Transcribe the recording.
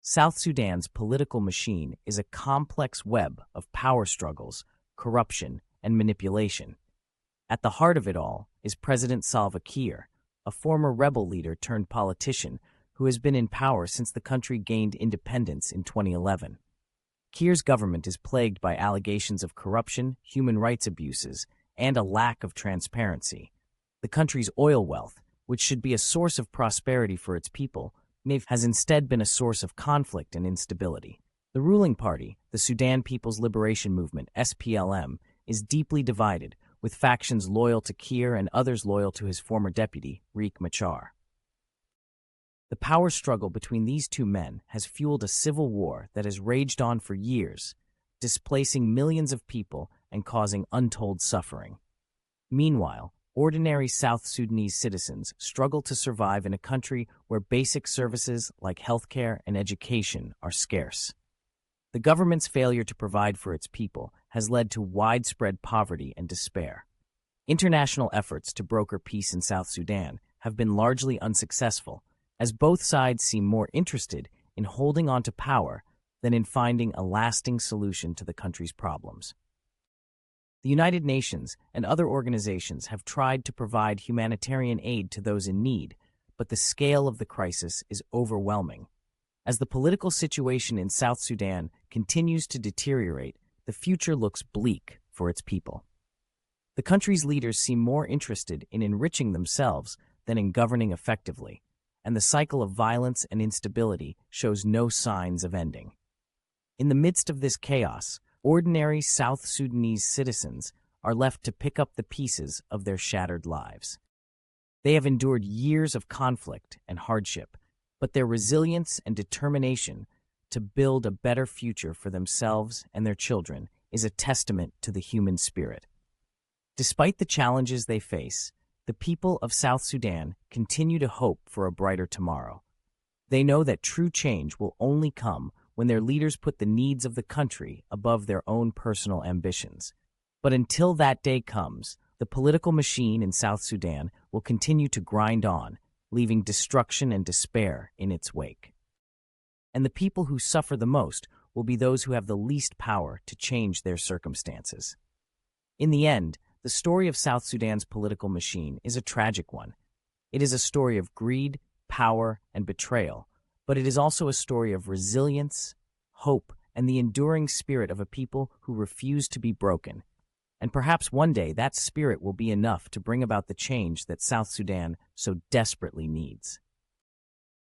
South Sudan's political machine is a complex web of power struggles, corruption, and manipulation. At the heart of it all is President Salva Kiir, a former rebel leader turned politician who has been in power since the country gained independence in 2011. Kiir's government is plagued by allegations of corruption, human rights abuses, and a lack of transparency. The country's oil wealth, which should be a source of prosperity for its people, has instead been a source of conflict and instability. The ruling party, the Sudan People's Liberation Movement, SPLM, is deeply divided, with factions loyal to Kiir and others loyal to his former deputy, Riek Machar. The power struggle between these two men has fueled a civil war that has raged on for years, displacing millions of people and causing untold suffering. Meanwhile, ordinary South Sudanese citizens struggle to survive in a country where basic services like healthcare and education are scarce. The government's failure to provide for its people has led to widespread poverty and despair. International efforts to broker peace in South Sudan have been largely unsuccessful, as both sides seem more interested in holding on to power than in finding a lasting solution to the country's problems. The United Nations and other organizations have tried to provide humanitarian aid to those in need, but the scale of the crisis is overwhelming. As the political situation in South Sudan continues to deteriorate, the future looks bleak for its people. The country's leaders seem more interested in enriching themselves than in governing effectively, and the cycle of violence and instability shows no signs of ending. In the midst of this chaos, ordinary South Sudanese citizens are left to pick up the pieces of their shattered lives. They have endured years of conflict and hardship, but their resilience and determination to build a better future for themselves and their children is a testament to the human spirit. Despite the challenges they face, the people of South Sudan continue to hope for a brighter tomorrow. They know that true change will only come when their leaders put the needs of the country above their own personal ambitions. But until that day comes, the political machine in South Sudan will continue to grind on, leaving destruction and despair in its wake. And the people who suffer the most will be those who have the least power to change their circumstances. In the end, the story of South Sudan's political machine is a tragic one. It is a story of greed, power, and betrayal, but it is also a story of resilience, hope, and the enduring spirit of a people who refuse to be broken. And perhaps one day that spirit will be enough to bring about the change that South Sudan so desperately needs.